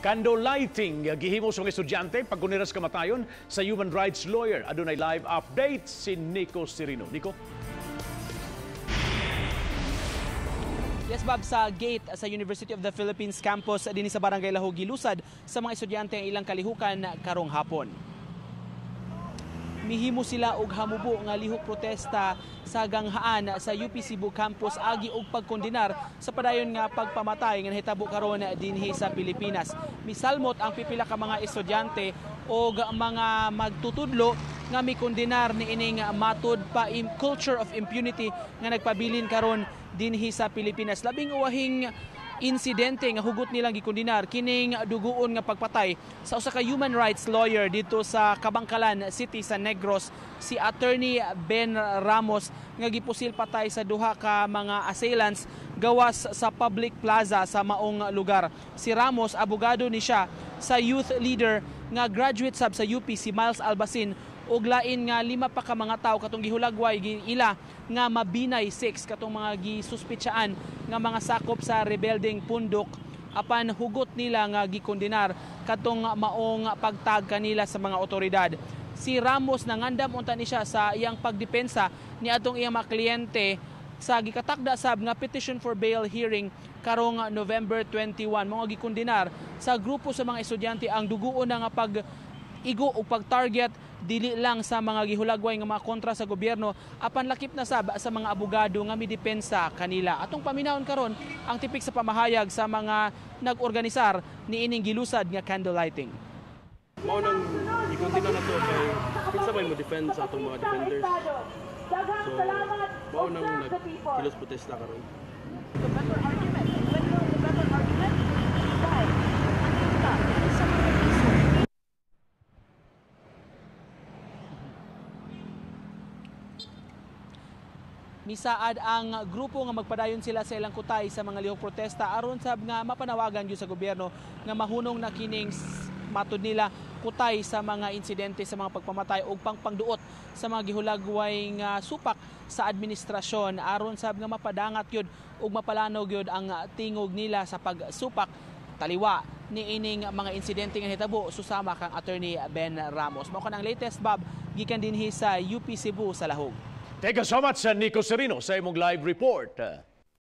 Candle lighting gihimo sa mga estudyante pagkuniras kamatayon sa human rights lawyer. Adunay live update si Nico Cirino. Nico. Yes, Bob, sa gate sa University of the Philippines campus din sa Barangay Lahog gilusad sa mga estudyante ang ilang kalihukan karong hapon. Mihimo sila og hamubo nga lihok protesta sa ganghaan sa UP Cebu campus agi og pagkondenar sa padayon nga pagpamatay nga nahitabo karon dinhi sa Pilipinas. Misalmot ang pipila ka mga estudyante og mga magtutudlo nga mikondenar ni ining matud pa culture of impunity nga nagpabilin karon dinhi sa Pilipinas. Labing uwahing insidente nga hugot nilang gikondenar kining duguon nga pagpatay sa usa ka human rights lawyer dito sa Kabangkalan City sa Negros, si Attorney Ben Ramos nga gipusil patay sa duha ka mga assailants gawas sa public plaza sa maong lugar. Si Ramos abogado ni siya sa youth leader nga graduate sab sa UP si Miles Albasin ug lain nga 5 pa ka mga tawo katong gihulagway ila nga mabinay 6 katong mga gisuspitsaan nga mga sakop sa rebelding pundok apan hugot nila nga gikondenar katong maong pagtag kanila sa mga otoridad. Si Ramos nangandam unta ni siya sa iyang pagdepensa ni atong iyang mga kliyente sa gikatakda sab nga petition for bail hearing karong November 21 mga gikondenar sa grupo sa mga estudyante ang duguon na nga pag-igo o pag-target dili lang sa mga gihulagway nga mga kontra sa gobyerno apan lakip na sab sa mga abogado nga midepensa kanila. Atong paminawon karon ang tipik sa pamahayag sa mga nag-organisar ni ining gilusad nga candle lighting. Mao nang i-continue na to kay kinsa may mo defend sa atong mga defenders. So mao nang nagkilos protesta karon. Misaad ang grupo nga magpadayon sila sa ilang kutay sa mga lihok protesta aron sab nga mapanawagan gyud sa gobyerno nga mahunong na kining matud nila kutay sa mga insidente sa mga pagpamatay ug pangduot sa mga gihulagway nga supak sa administrasyon aron sab nga mapadangat gyud ug mapalanog gyud ang tingog nila sa pagsupak taliwa ni ining mga insidente nga hitabo susama kang Attorney Ben Ramos. Mao kanang latest, Bob, gikan dinhi sa UP Cebu sa Lahog. Thank you so much, Nico Cirino, sa imong live report.